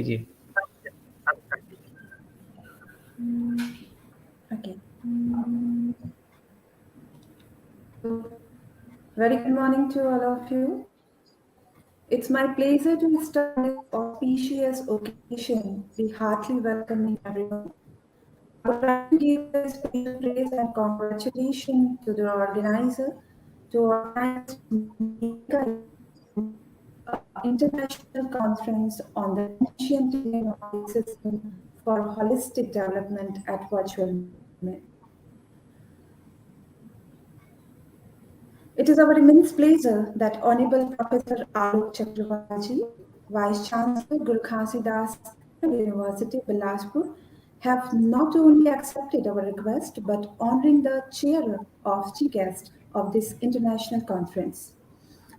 Ji. Okay. Very good morning to all of you. It's my pleasure to start this auspicious occasion. We heartily welcoming everyone. I would like to give a special praise and congratulations to the organizer to organize international conference on the ancient Indian knowledge system for holistic development at virtual Summit. It is our immense pleasure that Honorable Professor Alok Chakravarti, Vice Chancellor Guru Ghasidas University, Bilaspur, have not only accepted our request but honoring the chair of chief guest of this international conference.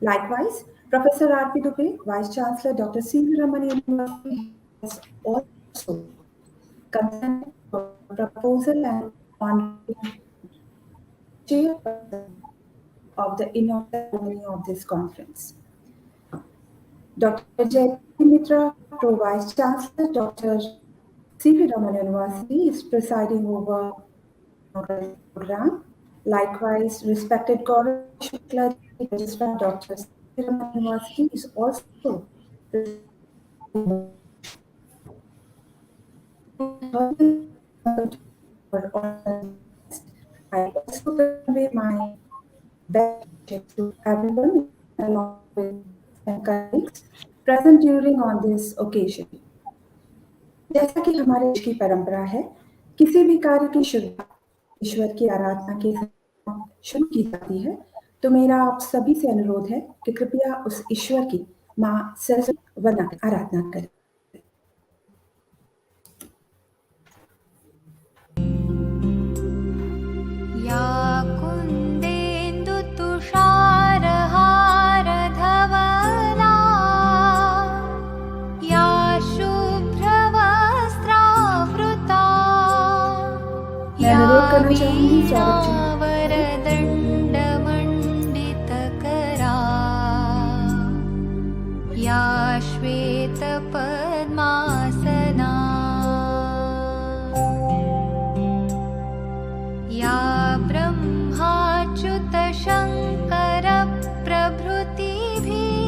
Likewise, Professor R.P. Dubey, Vice Chancellor Dr. C.V. University has also consented to our proposal and honoring chairperson of the inaugural ceremony of this conference. Dr. Jay Mitra, Pro Vice Chancellor, Dr. C.V. University, is presiding over the program. Likewise, respected Gaurav Shukla, Registrar, Dr. C.V. University, is also presiding. I also convey my best wishes to everyone along with my colleagues present during on this occasion. जैसा कि हमारे देश की परंपरा है, किसी भी कार्य की शुरुआत ईश्वर की आराधना के साथ शुरू की जाती है, तो मेरा आप सभी से अनुरोध है कि कृपया उस ईश्वर की मां सरस्वती वंदना आराधना करें। करना चाहूंगी वरदण्डमण्डितकरा या श्वेतपद्मासना या ब्रह्माच्युतशङ्करप्रभृतिभिः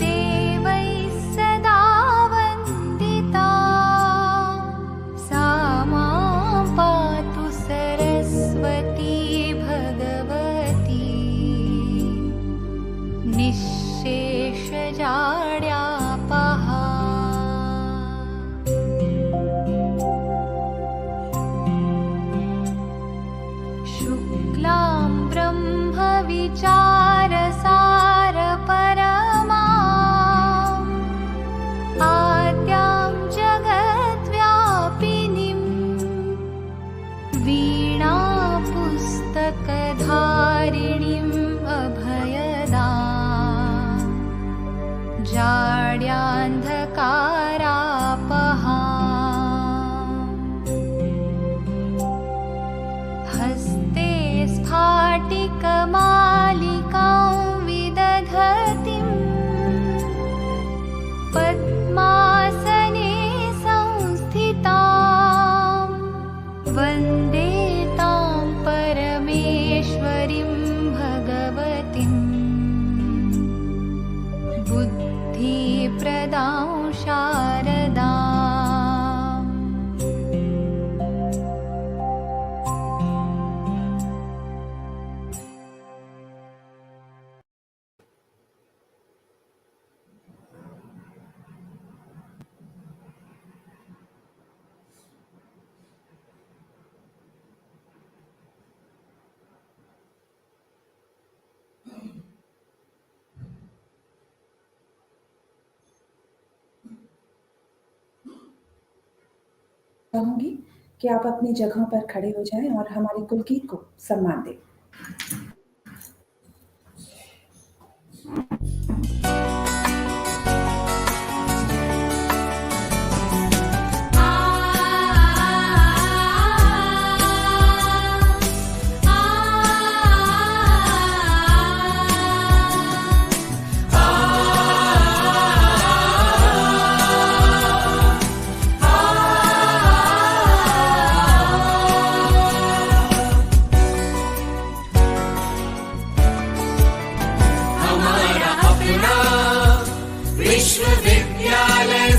देवैः सदा वन्दिता सा पातु सरस्वती भगवती निःशेषजाड्यापहा शुक्लां ब्रह्मविचारसारपरमाम् आद्यां जगद्व्यापिनीम् वीणापुस्तकधारिणीम् अभयदा जाड्यान्धकारापहा हस्ते स्फाटिकमालिकां विदधतीं पद्मासने संस्थितां वन्दे तां परमेश्वरीं भगवतीं बुद्धिप्रदां शारदाम् चाहूंगी कि आप अपनी जगहों पर खड़े हो जाएं और हमारे कुलगीत को सम्मान दें।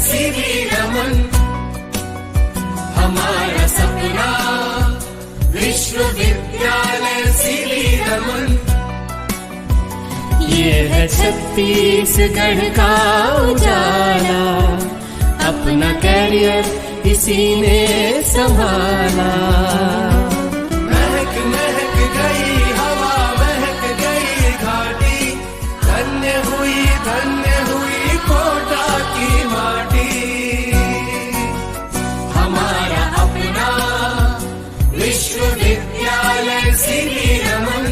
सीवी रमन, हमारा सपना विश्वविद्यालय सीवी रमन। ये है छत्तीसगढ़ का उजाला, अपना कैरियर इसी ने संभाला। महक महक गई हवा, महक गई घाटी, धन्य हुई कोटा की माटी। हमारा अपना विश्वविद्यालय सीवी रमन।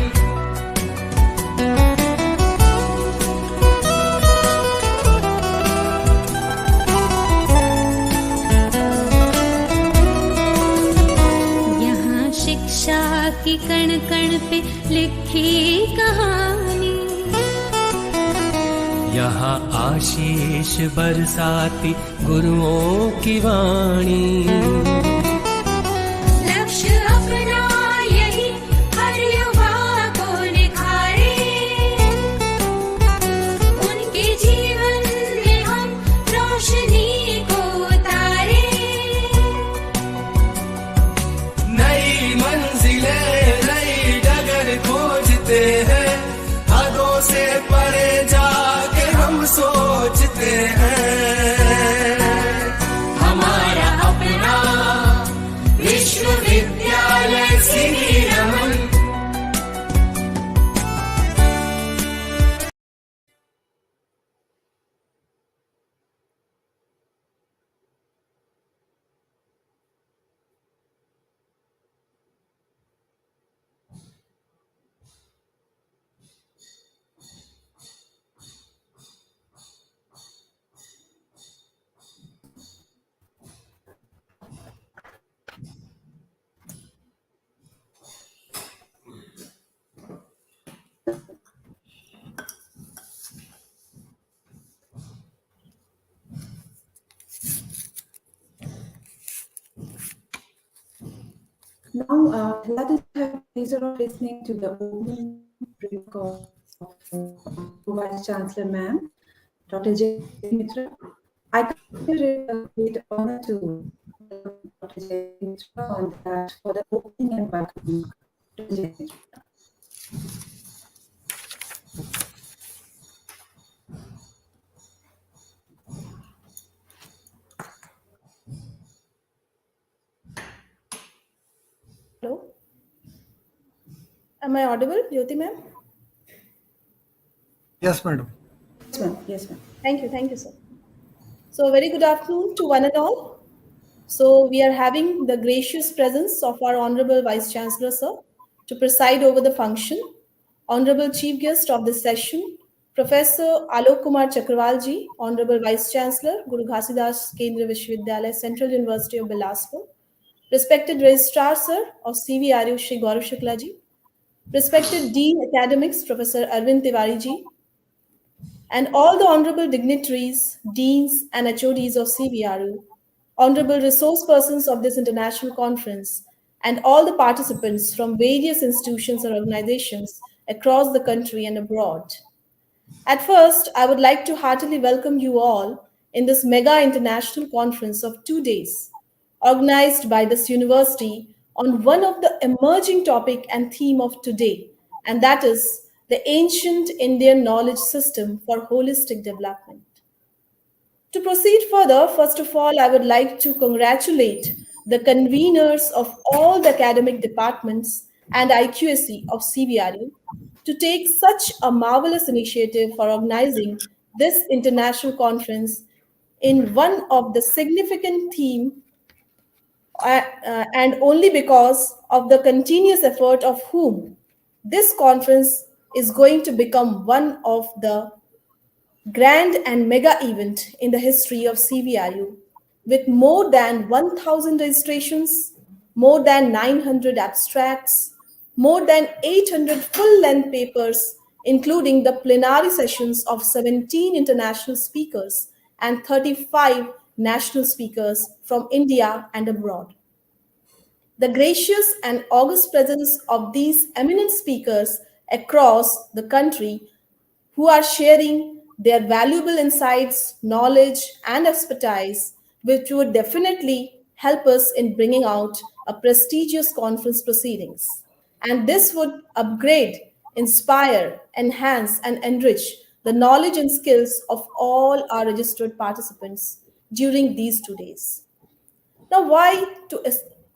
यहाँ शिक्षा की कण कण पे लिखी कहानी, यहाँ आशीष बरसाती गुरुओं की वाणी। लक्ष्य अपना यही हर युवा को निखारे, उनके जीवन में हम रोशनी को उतारे। नई मंजिलें नई डगर खोजते हैं, हदों से परे जाके हम सोचते हैं। हमारा अपना विश्वविद्यालय CV Raman. Now, let us have the pleasure of listening to the opening remarks of Vice Chancellor Ma'am, Dr. J. Mitra. I consider it a great honor to welcome Dr. J. Mitra on that for the opening and welcome remark. Dr. J. Mitra. Hello. Am I audible, Jyoti ma'am? Yes, madam. Yes, ma'am. Yes, ma'am. Thank you, sir. So, very good afternoon to one and all. So, we are having the gracious presence of our Honorable Vice Chancellor, sir, to preside over the function. Honorable Chief Guest of this session, Professor Alok Kumar Chakravalji, Honorable Vice Chancellor, Guru Ghasidas Kendriya Vishwavidyalaya, Central University of Bilaspur. Respected Registrar, sir, of CVRU, Shri Gaurav Shukla ji. Respected Dean Academics, Professor Arvind Tiwari ji, and all the honorable dignitaries, deans, and HODs of CVRU, honorable resource persons of this international conference, and all the participants from various institutions or organizations across the country and abroad. At first, I would like to heartily welcome you all in this mega international conference of 2 days, organized by this university on one of the emerging topic and theme of today, and that is the ancient Indian knowledge system for holistic development. To proceed further, first of all, I would like to congratulate the conveners of all the academic departments and IQSC of CVRU to take such a marvelous initiative for organizing this international conference in one of the significant theme and only because of the continuous effort of whom this conference is going to become one of the grand and mega event in the history of CVRU, with more than 1,000 registrations, more than 900 abstracts, more than 800 full-length papers, including the plenary sessions of 17 international speakers and 35 national speakers from India and abroad. The gracious and august presence of these eminent speakers across the country who are sharing their valuable insights, knowledge, and expertise, which would definitely help us in bringing out a prestigious conference proceedings. And this would upgrade, inspire, enhance, and enrich the knowledge and skills of all our registered participants during these 2 days. Now, why to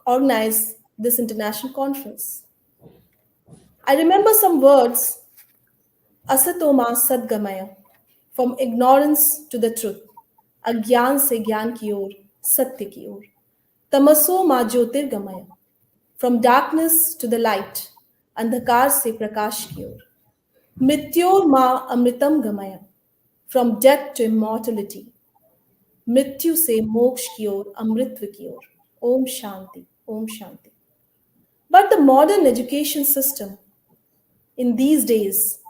organize this international conference? I remember some words, asatoma sadgamaya, from ignorance to the truth, अज्ञान से ज्ञान की ओर, सत्य की ओर, तमसो मा ज्योतिर्गमय, from darkness to the light, अंधकार से प्रकाश की ओर, मृत्योर मा अमृतम गमय, from death to immortality, मृत्यु से मोक्ष की ओर, अमृतत्व की ओर, Om Shanti, Om Shanti. But the modern education system in these days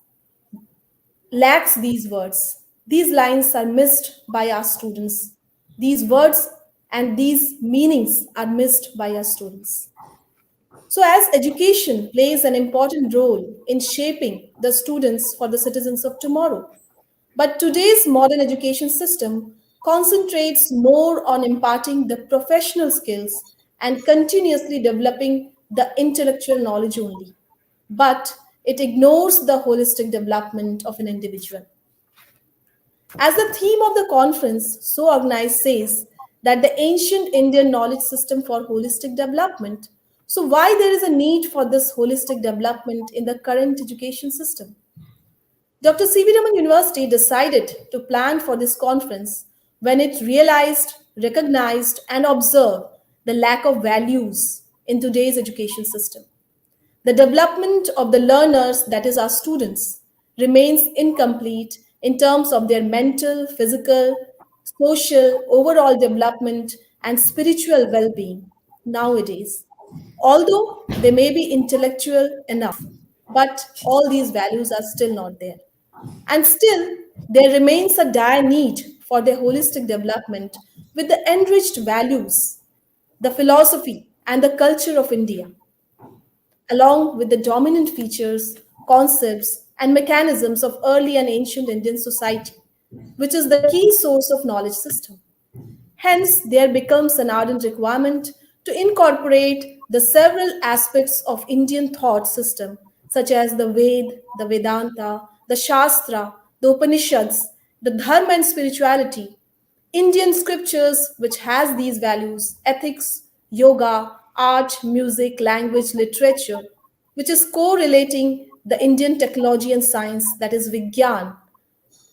lacks these words. These lines are missed by our students. These words and these meanings are missed by our students. So, as education plays an important role in shaping the students for the citizens of tomorrow, but today's modern education system concentrates more on imparting the professional skills and continuously developing the intellectual knowledge only. But it ignores the holistic development of an individual. As the theme of the conference, so organized, says that the ancient Indian knowledge system for holistic development. So, why there is a need for this holistic development in the current education system? Dr. C.V. Raman University decided to plan for this conference when it realized, recognized, and observed the lack of values in today's education system. The development of the learners, that is, our students, remains incomplete in terms of their mental, physical, social, overall development, and spiritual well being nowadays. Although they may be intellectual enough, but all these values are still not there. And still, there remains a dire need for their holistic development with the enriched values, the philosophy, and the culture of India, along with the dominant features, concepts, and mechanisms of early and ancient Indian society, which is the key source of knowledge system. Hence, there becomes an ardent requirement to incorporate the several aspects of Indian thought system, such as the Ved, the Vedanta, the Shastra, the Upanishads, the Dharma and spirituality, Indian scriptures, which has these values, ethics, yoga, art, music, language, literature, which is correlating the Indian technology and science, that is Vigyan,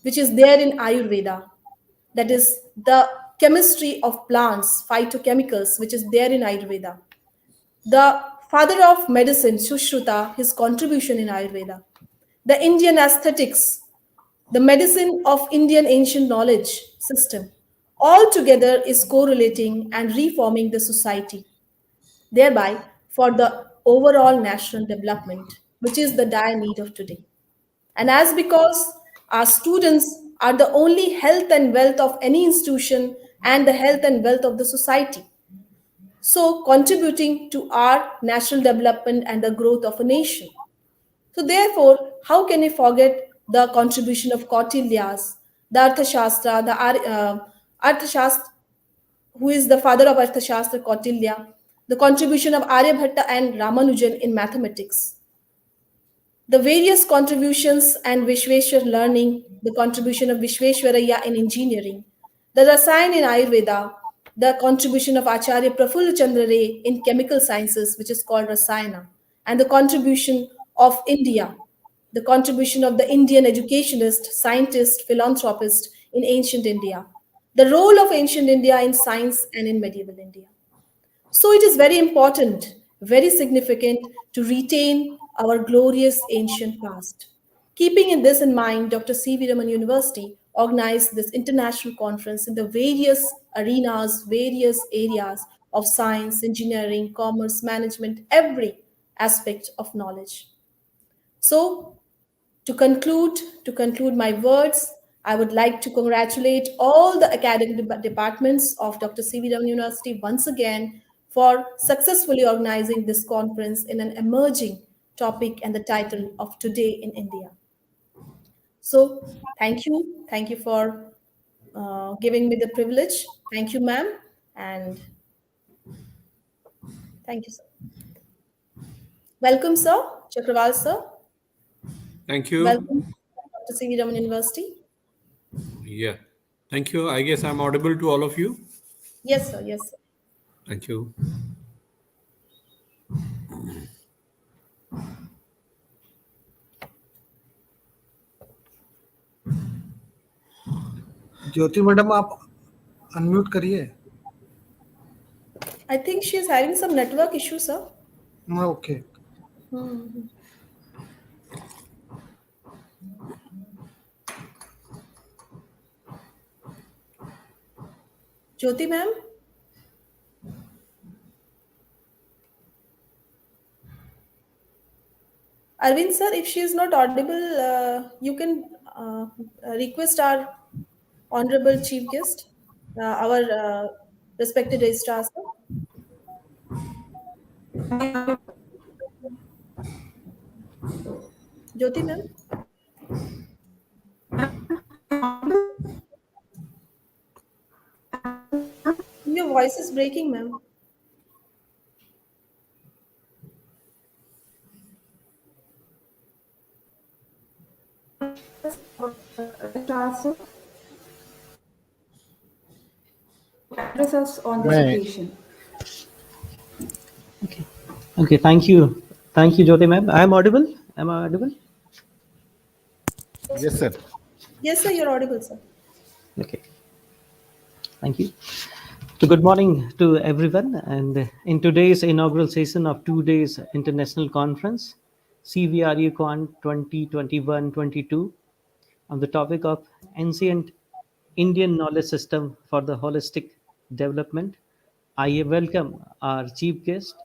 which is there in Ayurveda, that is the chemistry of plants, phytochemicals, which is there in Ayurveda. The father of medicine, Sushruta, his contribution in Ayurveda. The Indian aesthetics, the medicine of Indian ancient knowledge system, all together is correlating and reforming the society, thereby for the overall national development, which is the dire need of today. And as because our students are the only health and wealth of any institution and the health and wealth of the society, so contributing to our national development and the growth of a nation. So therefore, how can we forget the contribution of Kautilya's, the Arthashastra, Arthashastra, who is the father of Arthashastra, Kautilya, the contribution of Aryabhatta and Ramanujan in mathematics, the various contributions and Vishweshwar learning, the contribution of Vishweshwaraya in engineering, the Rasayan in Ayurveda, the contribution of Acharya Prafulla Chandra Ray in chemical sciences, which is called Rasayana, and the contribution of India, the contribution of the Indian educationist, scientist, philanthropist in ancient India, the role of ancient India in science and in medieval India. So it is very important, very significant to retain our glorious ancient past. Keeping in this in mind, Dr. C.V. Raman University organized this international conference in the various arenas, various areas of science, engineering, commerce, management, every aspect of knowledge. So, to conclude my words, I would like to congratulate all the academic departments of Dr. C.V. Raman University once again for successfully organizing this conference in an emerging topic and the title of Today in India. So thank you for giving me the privilege. Thank you, ma'am, and thank you, sir. Welcome, sir, Chakrawal, sir. Thank you. Welcome, to CV Raman University. Yeah. Thank you. I guess I'm audible to all of you. Yes, sir. Yes, sir. Thank you. Jyoti madam आप unmute करिए. I think she is having some network issue, sir. Okay. Jyoti, ma'am. Arvind, sir, if she is not audible, you can request our honorable chief guest, our respected registrar, sir. Jyoti, ma'am. Your voice is breaking, ma'am. Address us on this Right. occasion. Okay, thank you. Thank you, Jyoti ma'am. I'm audible? Am I audible? Yes, sir. Yes, sir, you're audible, sir. Okay. Thank you. So good morning to everyone. And in today's inaugural session of 2 days international conference, CVRUCON 2021-22, on the topic of ancient Indian knowledge system for the holistic development, I welcome our chief guest,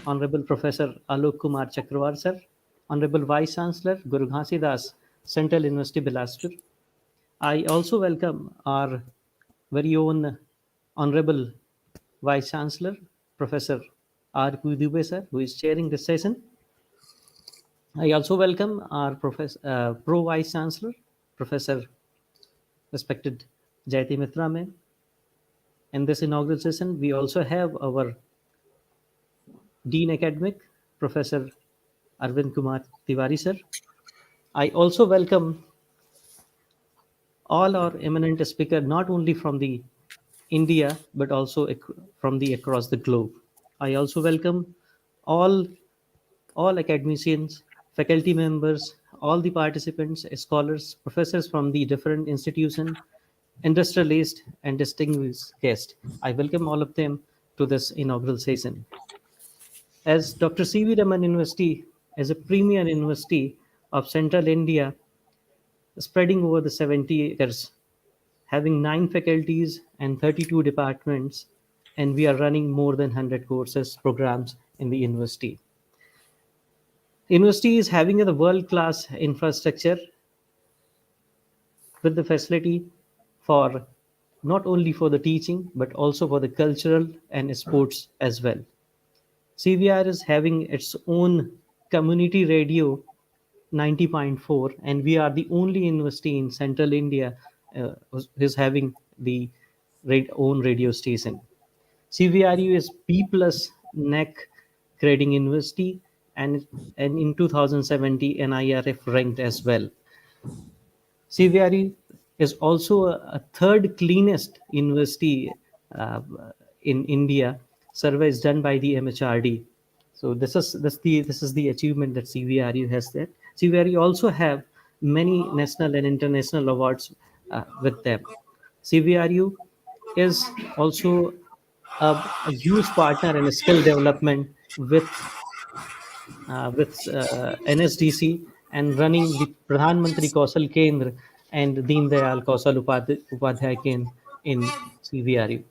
Honorable Professor Alok Kumar Chakravar sir, Honorable Vice Chancellor Guru Ghasidas, Central University Bilaspur. I also welcome our very own Honorable Vice Chancellor Professor R. Dubey sir, who is chairing this session. I also welcome our Pro Vice Chancellor Professor respected Jayati Mitra ma'am. In this inaugural session, we also have our Dean Academic, Professor Arvind Kumar Tiwari sir. I also welcome all our eminent speakers, not only from the India, but also from the across the globe. I also welcome all all academicians, faculty members, all the participants, scholars, professors from the different institutions, industrialists, and distinguished guests. I welcome all of them to this inaugural session. As Dr. C.V. Raman University, as a premier university of Central India, spreading over the 70 acres, having 9 faculties and 32 departments, and we are running more than 100 courses, programs in the university. University is having a world-class infrastructure with the facility for not only for the teaching but also for the cultural and sports as well. CVR is having its own community radio 90.4, and we are the only university in Central India who is having the own radio station. CVRU is B plus NEC grading university, and in 2017 NIRF ranked as well. CVRU is also a third cleanest university uh, in India. Survey is done by the MHRD. So this is the achievement that CVRU has there. CVRU also have many national and international awards with them. CVRU is also a huge partner in skill development with NSDC and running the Pradhan Mantri Kausal Kendra and Deen Dayal Kausal Upadhyay Kendra in CVRU.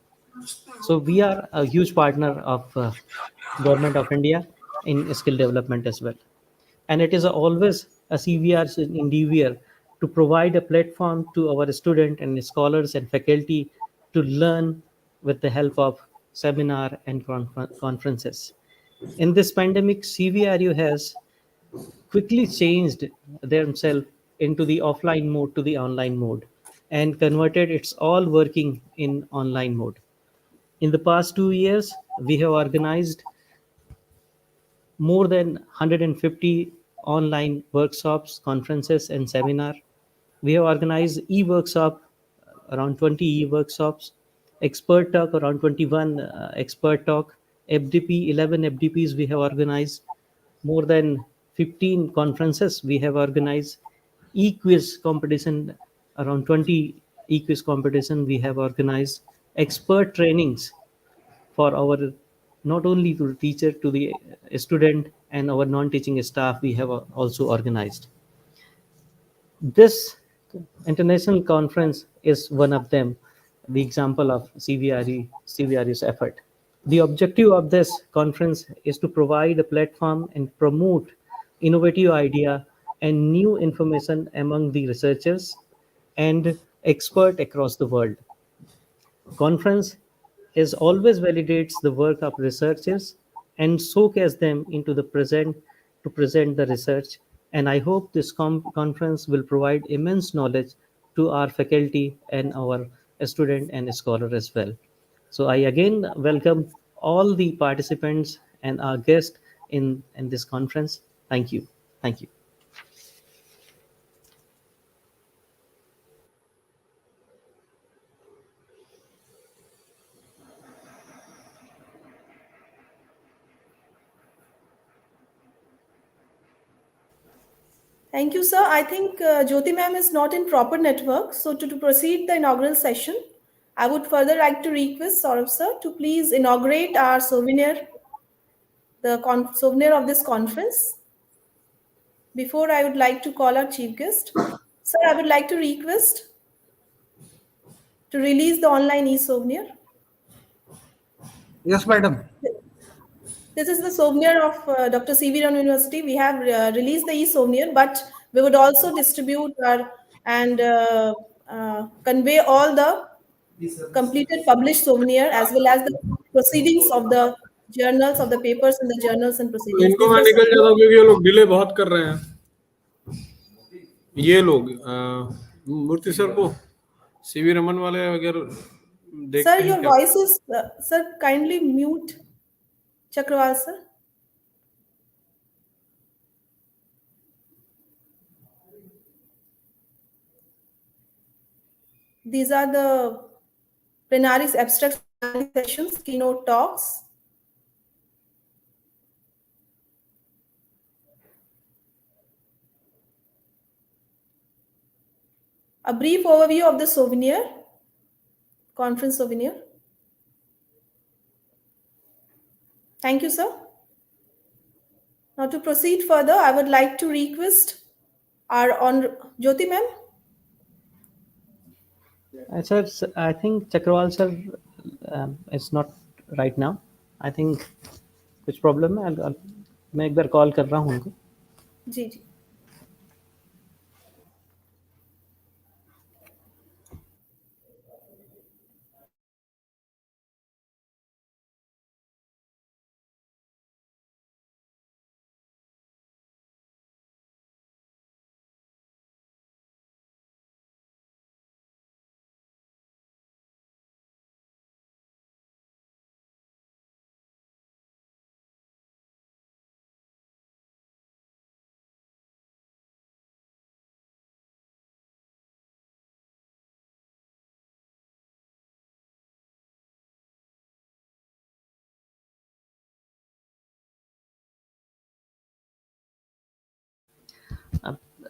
So we are a huge partner of Government of India in skill development as well. And it is always a CVR's endeavor to provide a platform to our students and scholars and faculty to learn with the help of seminar and conferences. In this pandemic, CVRU has quickly changed themselves into the offline mode to the online mode and converted it's all working in online mode. In the past 2 years, we have organized more than 150 online workshops, conferences, and seminar. We have organized e-workshop, around 20 e-workshops, expert talk, around 21 expert talk, FDP, 11 FDPs we have organized, more than 15 conferences we have organized, e-quiz competition, around 20 e-quiz competition we have organized, expert trainings for our, not only to the teacher, to the student and our non-teaching staff we have also organized. This international conference is one of them, the example of CVRE's effort. The objective of this conference is to provide a platform and promote innovative idea and new information among the researchers and experts across the world. Conference is always validates the work of researchers and showcase them into the present to present the research. And I hope this conference will provide immense knowledge to our faculty and our student and scholar as well. So I again welcome all the participants and our guests in this conference. Thank you. Thank you. Thank you, sir. I think Jyoti ma'am is not in proper network. So to proceed the inaugural session, I would further like to request Saurabh sir to please inaugurate our souvenir, souvenir of this conference. Before I would like to call our chief guest. Sir, I would like to request to release the online e-souvenir. Yes, madam. This is the souvenir of Dr. CVRUCON University. We have released the e-souvenir, but we would also distribute and convey all the completed published souvenir as well as the proceedings of the journals, of the papers in the journals and proceedings. इनको मैं निकल जाता हूँ क्योंकि ये लोग delay बहुत कर रहे हैं. ये लोग मूर्ति सर को सीवी रमन वाले अगर देखते Sir, हैं your क्या? voice is, sir, kindly mute Chakrawal sir. These are the plenaries abstract sessions, keynote talks. A brief overview of the souvenir, conference souvenir. Thank you, sir. Now to proceed further, I would like to request our Jyoti ma'am. Sir, I think Chakrawal sir is not right now. I think कुछ problem है. मैं एक बार call कर रहा हूँ उनको. जी जी.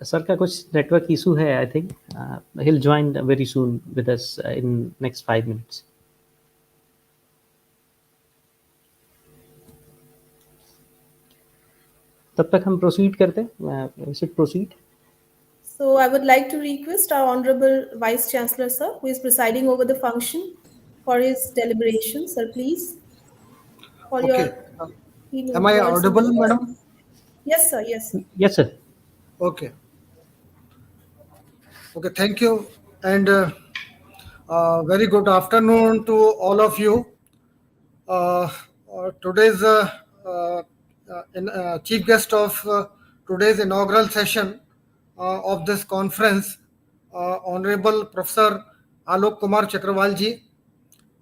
Sir का कुछ नेटवर्क इशू है. I think he'll join very soon with us in next 5 minutes. तब तक हम प्रोसीड करते हैं. We should proceed. So I would like to request our Honorable Vice Chancellor, sir, who is presiding over the function for his deliberation. Sir, please. For Okay. your Am I audible, madam? Yes, sir. Yes. Sir. Yes, sir. Okay. Okay, thank you. And very good afternoon to all of you. Today's chief guest of today's inaugural session, of this conference, Honorable Professor Alok Kumar Chakrawal ji,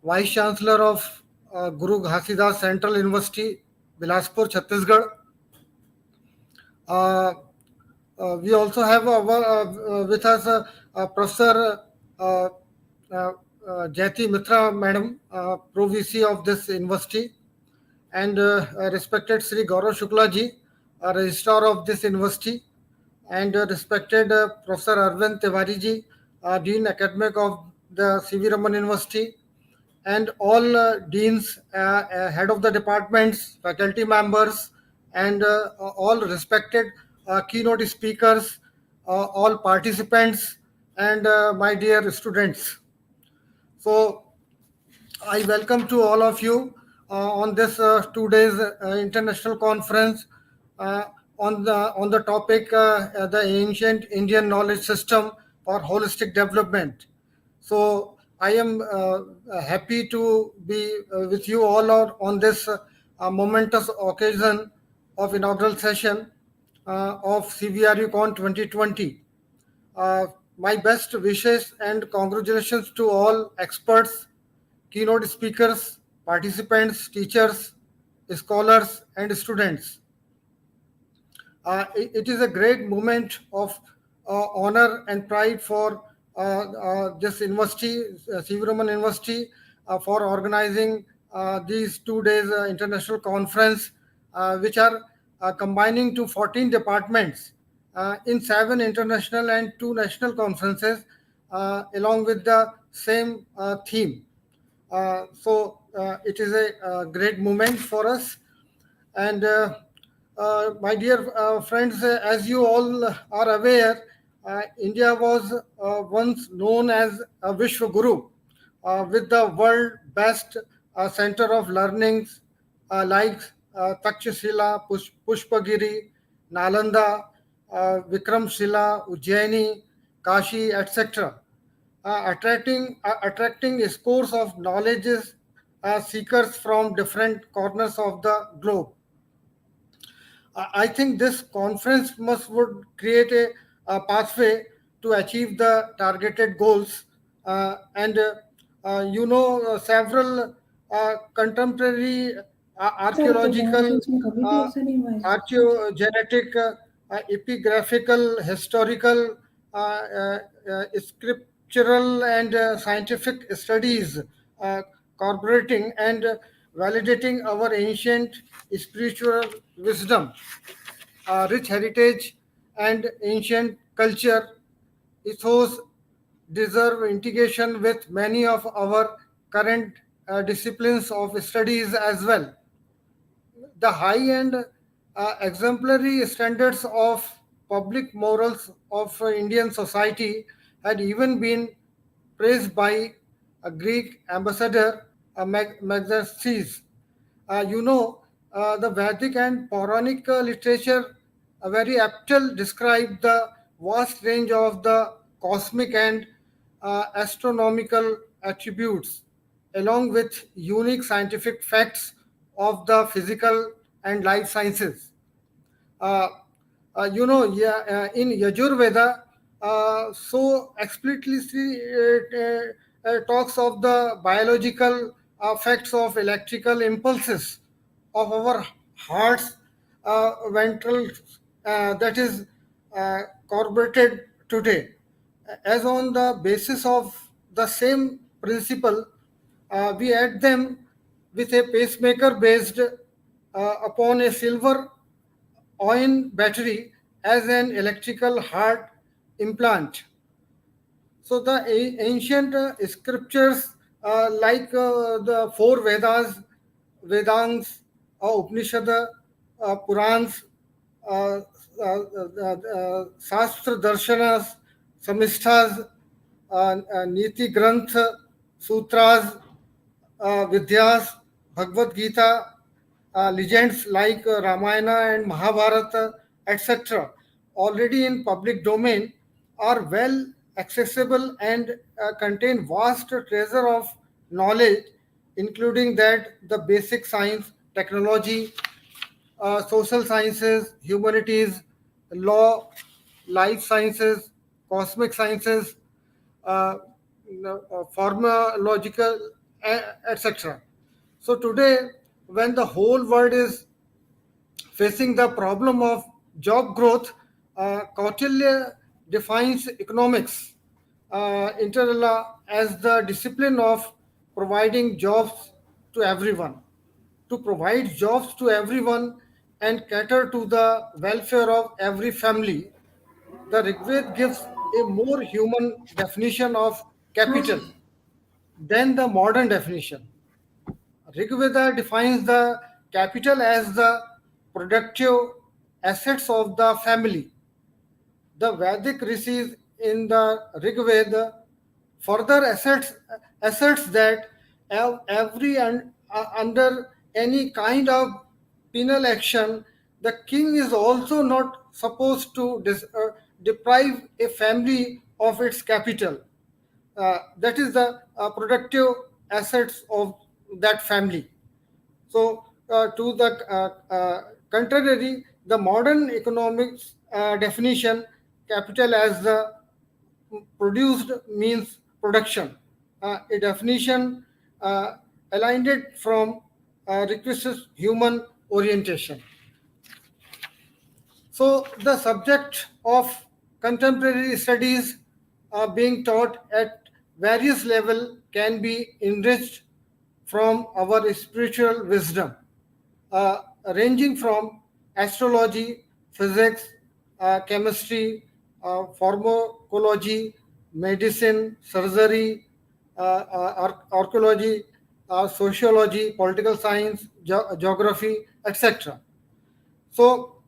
Vice Chancellor of Guru Ghasidas Central University, Bilaspur, Chhattisgarh. We also have with us Professor Jayati Mitra, Madam, Pro VC of this university, and respected Sri Gaurav Shukla ji, Registrar of this university, and respected Professor Arvind Tiwari ji, Dean Academic of the CV Raman University, and all deans, head of the departments, faculty members, and all respected keynote speakers, all participants, and my dear students. So I welcome to all of you on this 2 days international conference on the topic the ancient Indian knowledge system for holistic development. So I am happy to be with you all on this momentous occasion of inaugural session of CVRUCon 2020. My best wishes and congratulations to all experts, keynote speakers, participants, teachers, scholars, and students. It is a great moment of honor and pride for this university, CV Raman University, for organizing these 2 days international conference, which are combining to 14 departments in 7 international and 2 national conferences, along with the same theme. So it is a great moment for us. And my dear friends, as you all are aware, India was once known as a Vishwa Guru, with the world best center of learnings like Takshashila, Pushpagiri, Nalanda, Vikramshila, Ujjaini, Kashi, etc. Attracting scores of knowledge seekers from different corners of the globe. I think this conference would create a pathway to achieve the targeted goals, and several contemporary sir तो archaeological, बीच में कभी भी ऐसा नहीं हुआ है archaeogenetic, epigraphical, historical, scriptural, and scientific studies corroborating and validating our ancient spiritual wisdom, rich heritage, and ancient culture ethos deserve integration with many of our current disciplines of studies as well. The high-end exemplary standards of public morals of Indian society had even been praised by a Greek ambassador, Xerxes. The Vedic and Puranic literature very aptly describe the vast range of the cosmic and astronomical attributes, along with unique scientific facts of the physical and life sciences. Uh, in Yajurveda, so explicitly talks of the biological effects of electrical impulses of our heart's ventral, that is corroborated today. As on the basis of the same principle, we add them with a pacemaker based upon a silver ion battery as an electrical heart implant. So the ancient scriptures like the 4 Vedas, Vedans, Upanishad, Purans, Shastra Darshanas, Samhistas, Niti Granth, Sutras, Vidyas, Bhagavad Gita, legends like Ramayana and Mahabharata, etc., already in public domain, are well accessible and contain vast treasure of knowledge, including that the basic science, technology, social sciences, humanities, law, life sciences, cosmic sciences, pharmacological, etc. So today, when the whole world is facing the problem of job growth, Kautilya defines economics inter alia as the discipline of providing jobs to everyone. To provide jobs to everyone and cater to the welfare of every family, the Rigved gives a more human definition of capital than the modern definition. Rigveda defines the capital as the productive assets of the family. The Vedic rishis in the Rig Veda further asserts that under any kind of penal action, the king is also not supposed to deprive a family of its capital. That is the productive assets of that family. So, to the contrary, the modern economics definition capital as the produced means production, a definition aligned it from requisite human orientation. So the subject of contemporary studies being taught at various level can be enriched from our spiritual wisdom, ranging from astrology, physics, chemistry, pharmacology, medicine, surgery, archaeology, sociology, political science, geography, etc. So,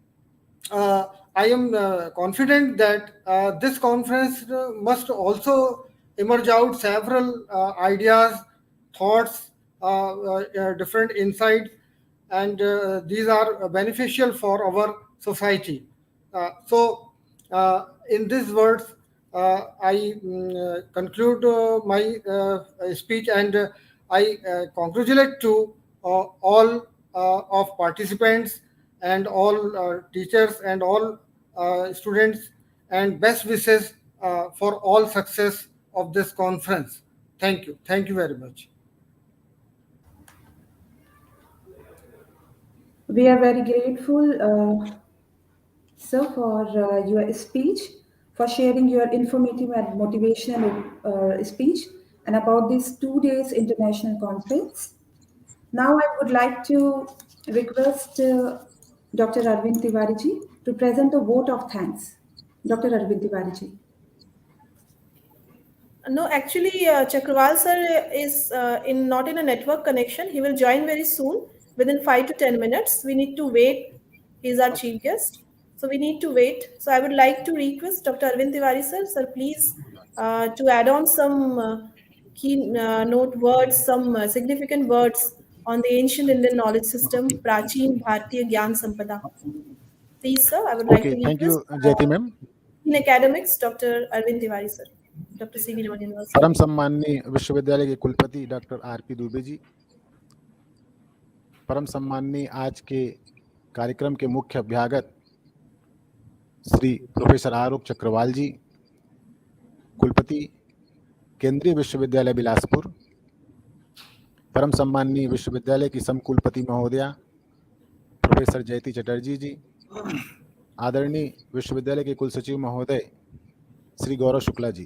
I am confident that this conference must also emerge out several ideas, thoughts, different insights, and these are beneficial for our society. In these words, I conclude my speech, and I congratulate to all of participants and all teachers and all students, and best wishes for all success of this conference. Thank you. Thank you very much. We are very grateful, sir, for your speech, for sharing your informative and motivational speech, and about this 2 days international conference. Now, I would like to request Dr. Arvind Tiwari to present a vote of thanks. Dr. Arvind Tiwari. No, actually, Chakrawal sir is not in a network connection. He will join very soon, within 5 to 10 minutes. We need to wait. He's our chief guest, so we need to wait. So I would like to request Dr. Arvind Tiwari sir, please to add on some keynote words, some significant words on the ancient Indian knowledge system, Prachin Bharatiya Gyan Sampada. Please, sir, I would like to request. Thank you, Jyoti ma'am. In academics, Dr. Arvind Tiwari sir, Dr. CVRUCON University. परम सम्माननीय विश्वविद्यालय के कुलपति doctor RP Dubey ji, परम सम्माननीय आज के कार्यक्रम के मुख्य अभ्यागत श्री प्रोफेसर आरूप चक्रवाल जी, कुलपति केंद्रीय विश्वविद्यालय बिलासपुर, परम सम्माननीय विश्वविद्यालय की समकुलपति महोदया प्रोफेसर जयती चटर्जी जी, आदरणीय विश्वविद्यालय के कुलसचिव महोदय श्री गौरव शुक्ला जी,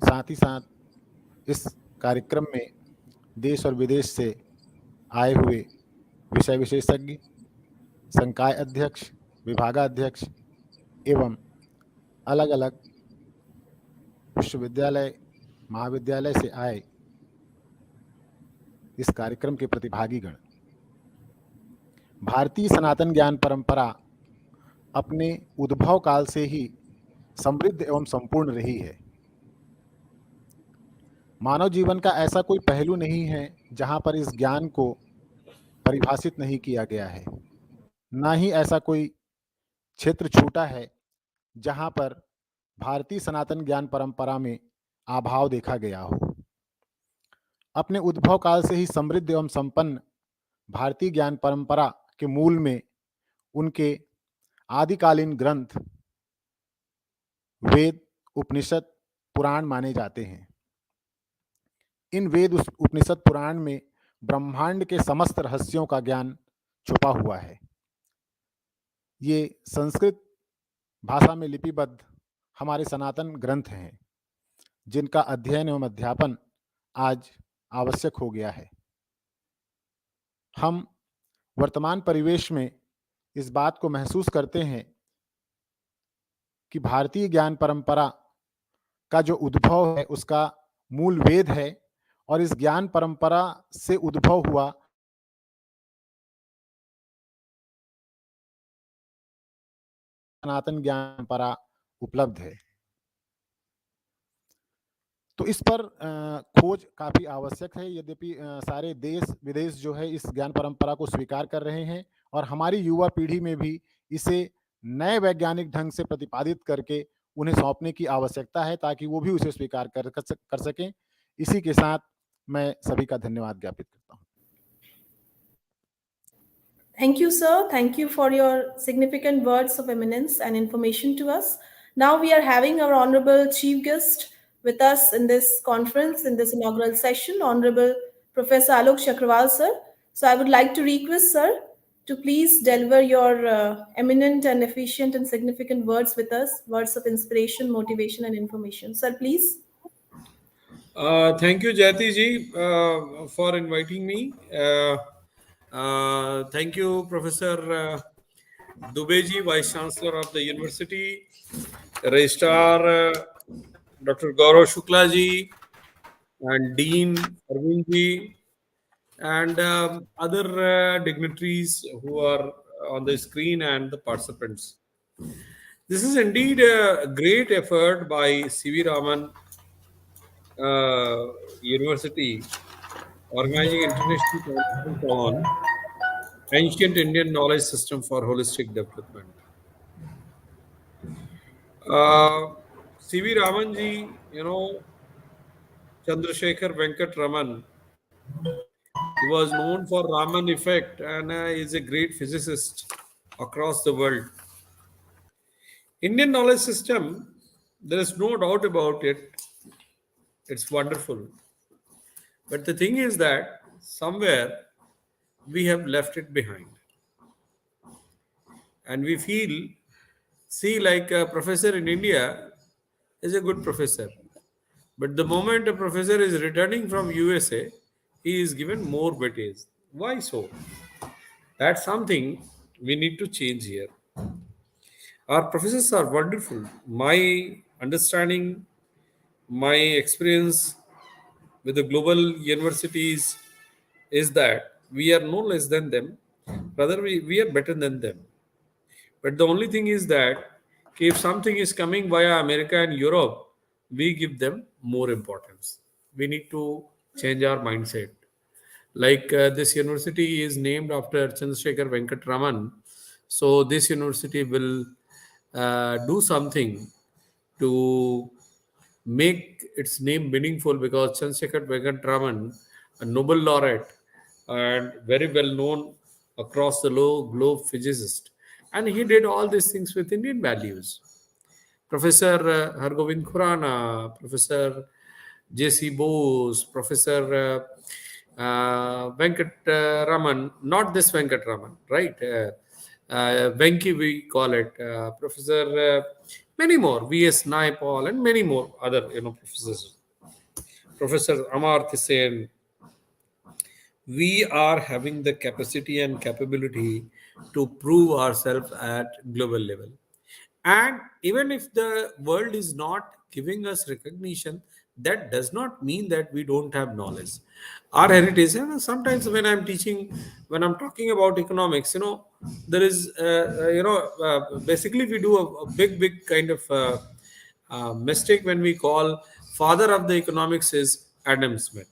साथ ही साथ इस कार्यक्रम में देश और विदेश से आए हुए विषय विशेषज्ञ, संकाय अध्यक्ष, विभागाध्यक्ष एवं अलग अलग विश्वविद्यालय महाविद्यालय से आए इस कार्यक्रम के प्रतिभागीगण, भारतीय सनातन ज्ञान परंपरा अपने उद्भव काल से ही समृद्ध एवं संपूर्ण रही है। मानव जीवन का ऐसा कोई पहलू नहीं है जहां पर इस ज्ञान को परिभाषित नहीं किया गया है, ना ही ऐसा कोई क्षेत्र छूटा है जहां पर भारतीय सनातन ज्ञान परंपरा में अभाव देखा गया हो। अपने उद्भव काल से ही समृद्ध एवं संपन्न भारतीय ज्ञान परंपरा के मूल में उनके आदिकालीन ग्रंथ वेद, उपनिषद, पुराण माने जाते हैं। इन वेद उपनिषद पुराण में ब्रह्मांड के समस्त रहस्यों का ज्ञान छुपा हुआ है। ये संस्कृत भाषा में लिपिबद्ध हमारे सनातन ग्रंथ हैं, जिनका अध्ययन एवं अध्यापन आज आवश्यक हो गया है। हम वर्तमान परिवेश में इस बात को महसूस करते हैं कि भारतीय ज्ञान परंपरा का जो उद्भव है उसका मूल वेद है, और इस ज्ञान परंपरा से उद्भव हुआ सनातन ज्ञान परंपरा उपलब्ध है। तो इस पर खोज काफी आवश्यक है। यद्यपि सारे देश विदेश जो है इस ज्ञान परंपरा को स्वीकार कर रहे हैं, और हमारी युवा पीढ़ी में भी इसे नए वैज्ञानिक ढंग से प्रतिपादित करके उन्हें सौंपने की आवश्यकता है, ताकि वो भी उसे स्वीकार कर सकें। इसी के साथ मैं सभी का धन्यवाद ज्ञापित करता हूँ। Thank you, sir. Thank you for your significant words of eminence and information to us. Now we are having our honorable chief guest with us in this conference, in this inaugural session, Honorable Professor Alok Chakrawal, sir. So I would like to request, sir, to please deliver your eminent and efficient and significant words with us, words of inspiration, motivation, and information. Sir, please. Thank you, Jayati ji, for inviting me. Thank you, Professor Dubey ji, Vice Chancellor of the University, Registrar Dr. Gaurav Shukla ji, and Dean Arvind ji, and other dignitaries who are on the screen and the participants. This is indeed a great effort by CV Raman University, organizing international conference on ancient Indian knowledge system for holistic development. CV Raman ji, Chandrasekhar Venkat Raman, he was known for Raman effect and is a great physicist across the world. Indian knowledge system, there is no doubt about it. It's wonderful. But the thing is that somewhere we have left it behind. And we see like a professor in India is a good professor. But the moment a professor is returning from USA, he is given more weightage. Why so? That's something we need to change here. Our professors are wonderful. My understanding, my experience with the global universities is that we are no less than them, rather we are better than them. But the only thing is that if something is coming via America and Europe, we give them more importance. We need to change our mindset. Like this university is named after Chandrasekhar Venkat Raman. So this university will do something to make its name meaningful, because Chandrasekhar Venkat Raman, a Nobel laureate and very well known across the globe physicist, and he did all these things with Indian values. Professor Hargobind Khurana, Professor J.C. Bose, Professor Venkat Raman, not this Venkat Raman, right? Venki, we call it. Professor, many more, V.S. Naipaul, and many more other, professors. Professor Amartya Sen. We are having the capacity and capability to prove ourselves at global level. And even if the world is not giving us recognition, that does not mean that we don't have knowledge. Our heritage, and sometimes when I'm teaching, when I'm talking about economics, there is, basically we do a big kind of mistake when we call father of the economics is Adam Smith.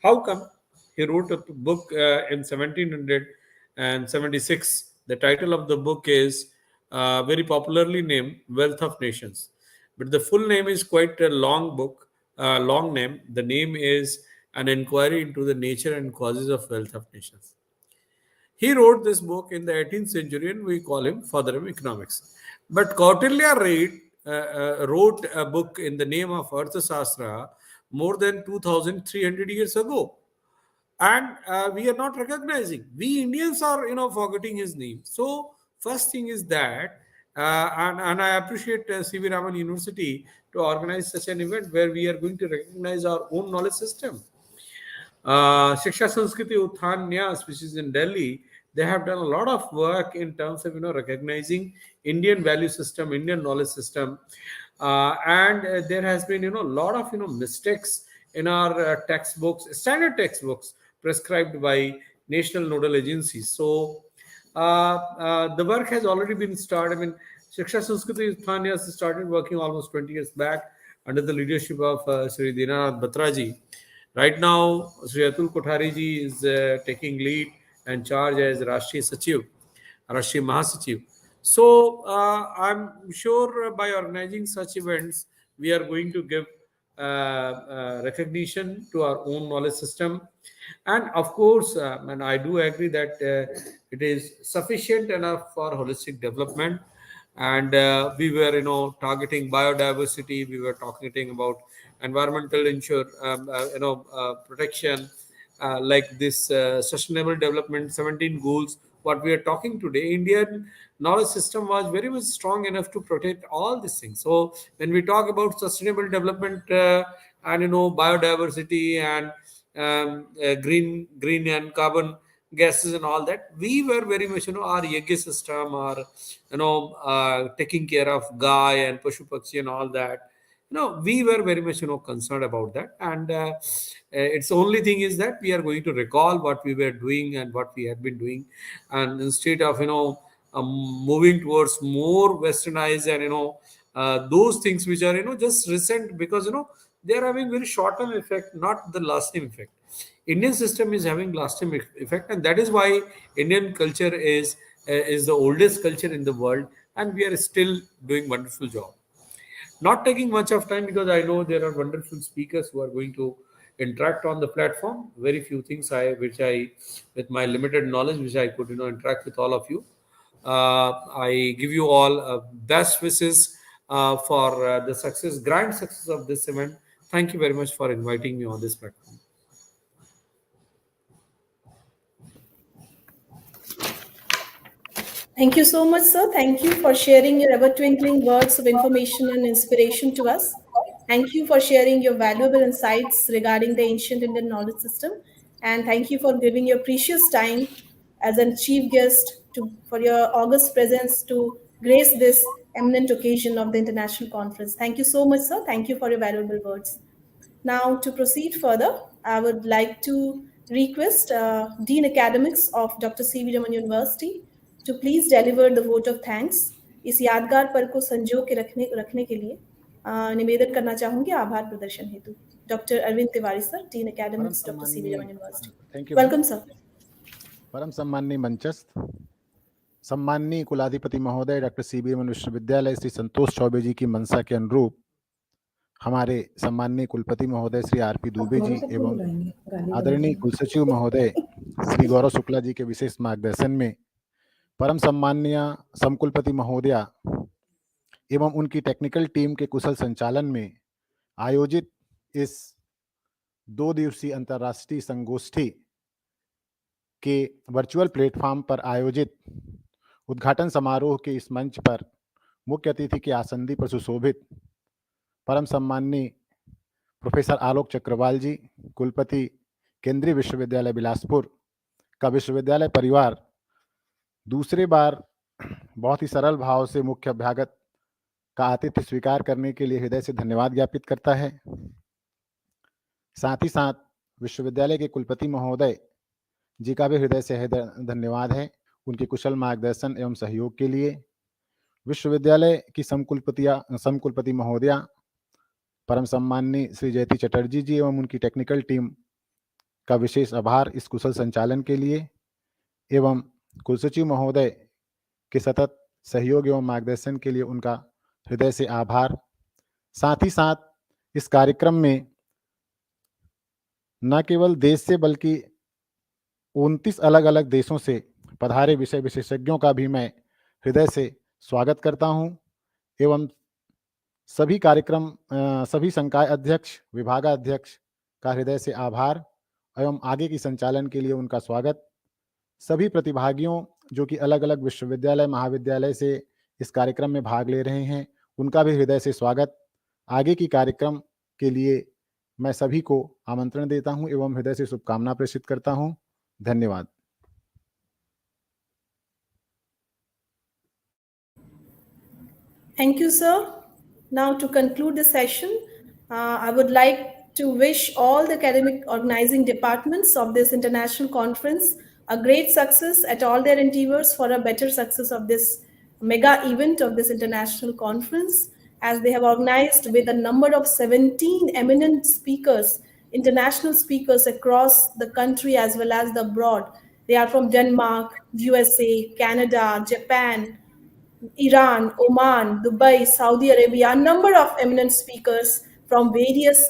How come? He wrote a book in 1776. The title of the book is very popularly named Wealth of Nations. But the full name is quite a long book, long name. The name is An Inquiry into the Nature and Causes of Wealth of Nations. He wrote this book in the 18th century, and we call him Father of Economics. But Kautilya wrote a book in the name of Arthashastra more than 2,300 years ago, and we are not recognizing. We Indians are, forgetting his name. So first thing is that, and I appreciate CV Raman University to organize such an event where we are going to recognize our own knowledge system. Shiksha Sanskriti Uthan Nyas, which is in Delhi, they have done a lot of work in terms of recognizing Indian value system, Indian knowledge system, and there has been a lot of mistakes in our textbooks, standard textbooks prescribed by national nodal agencies. So the work has already been started. I mean, Shiksha Sanskriti Uthan Nyas started working almost 20 years back under the leadership of Sri Dinanath Batraji. Right now, Sri Atul Kothari ji is taking lead and charge as Rashtriya Sachiv, Rashtriya Mahasachiv. So I'm sure by organizing such events, we are going to give recognition to our own knowledge system. And of course, and I do agree that it is sufficient enough for holistic development. And we were, targeting biodiversity. We were talking about environmental protection, like this sustainable development 17 goals. What we are talking today, Indian knowledge system was very much strong enough to protect all these things. So when we talk about sustainable development and biodiversity and green and carbon gases and all that, we were very much our yagya system, our taking care of Gai and Pashu Pakshi and all that. We were very much concerned about that. And it's only thing is that we are going to recall what we were doing and what we had been doing, and instead of moving towards more westernized and those things which are just recent, because they are having very short term effect, not the lasting effect. Indian system is having lasting effect, and that is why Indian culture is the oldest culture in the world, and we are still doing wonderful job. Not taking much of time, because I know there are wonderful speakers who are going to interact on the platform. Very few things which I, with my limited knowledge, which I could interact with all of you. I give you all best wishes for the grand success of this event. Thank you very much for inviting me on this platform. Thank you so much, sir. Thank you for sharing your ever-twinkling words of information and inspiration to us. Thank you for sharing your valuable insights regarding the ancient Indian knowledge system. And thank you for giving your precious time as a chief guest for your august presence to grace this eminent occasion of the international conference. Thank you so much, sir. Thank you for your valuable words. Now, to proceed further, I would like to request Dean Academics of Dr. C.V. Raman University to please deliver the vote of thanks. इस यादगार पल को संजो के रखने के लिए निवेदन करना चाहूंगी आभार प्रदर्शन हेतु। Doctor Arvind Tiwari sir, dean academics, doctor C V Raman university. Thank you. Welcome sir. परम सम्माननीय मंचस्थ, सम्माननीय कुलाधिपति महोदय डॉक्टर सीवी रमन विश्वविद्यालय श्री संतोष चौबे जी की मंशा के अनुरूप हमारे सम्माननीय कुलपति महोदय श्री आरपी दुबे जी एवं आदरणीय कुलसचिव महोदय श्री गौरव शुक्ला जी के विशेष मार्गदर्शन में परम सम्माननीय समकुलपति महोदया एवं उनकी टेक्निकल टीम के कुशल संचालन में आयोजित इस 2 दिवसीय अंतर्राष्ट्रीय संगोष्ठी के वर्चुअल प्लेटफॉर्म पर आयोजित उद्घाटन समारोह के इस मंच पर मुख्य अतिथि के आसंदी पर सुशोभित परम सम्माननीय प्रोफेसर आलोक चक्रवाल जी, कुलपति केंद्रीय विश्वविद्यालय बिलासपुर का विश्वविद्यालय परिवार दूसरे बार बहुत ही सरल भाव से मुख्य अभ्यागत का आतिथ्य स्वीकार करने के लिए हृदय से धन्यवाद ज्ञापित करता है। साथ ही साथ विश्वविद्यालय के कुलपति महोदय जी का भी हृदय से धन्यवाद है उनके कुशल मार्गदर्शन एवं सहयोग के लिए। विश्वविद्यालय की समकुलपति महोदया परम सम्माननीय श्री जयती चटर्जी जी एवं उनकी टेक्निकल टीम का विशेष आभार इस कुशल संचालन के लिए, एवं कुलसचिव महोदय के सतत सहयोग एवं मार्गदर्शन के लिए उनका हृदय से आभार। साथ ही साथ इस कार्यक्रम में न केवल देश से बल्कि 29 अलग अलग देशों से पधारे विषय विशेषज्ञों का भी मैं हृदय से स्वागत करता हूं एवं सभी सभी संकाय अध्यक्ष, विभागाध्यक्ष का हृदय से आभार एवं आगे की संचालन के लिए उनका स्वागत। सभी प्रतिभागियों जो कि अलग अलग विश्वविद्यालय, महाविद्यालय से इस कार्यक्रम में भाग ले रहे हैं, उनका भी हृदय से स्वागत। आगे की कार्यक्रम के लिए मैं सभी को आमंत्रण देता हूं एवं हृदय से शुभकामना प्रेषित करता हूं। धन्यवाद। Thank you, sir. Now, to conclude the session, I would like to wish all the academic organizing departments of this international conference a great success at all their endeavors for a better success of this mega event of this international conference, as they have organized with a number of 17 eminent speakers, international speakers across the country as well as the abroad. They are from Denmark, USA, Canada, Japan, Iran, Oman, Dubai, Saudi Arabia, a number of eminent speakers from various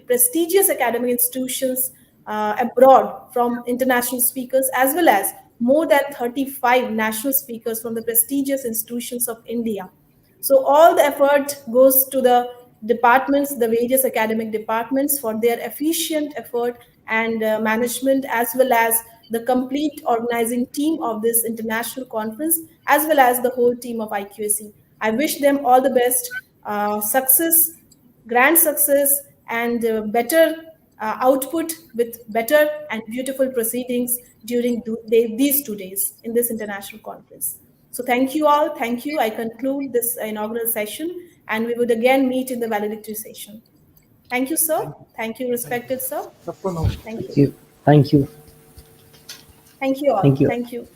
prestigious academic institutions abroad, from international speakers, as well as more than 35 national speakers from the prestigious institutions of India. So all the effort goes to the departments, the various academic departments, for their efficient effort and management, as well as the complete organizing team of this international conference, as well as the whole team of IQAC. I wish them all the best, success, grand success, and better output with better and beautiful proceedings during these 2 days in this international conference. So thank you all. Thank you. I conclude this inaugural session, and we would again meet in the valedictory session. Thank you, sir. Thank you, respected sir. Thank you. Thank you. Thank you all. Thank you. Thank you.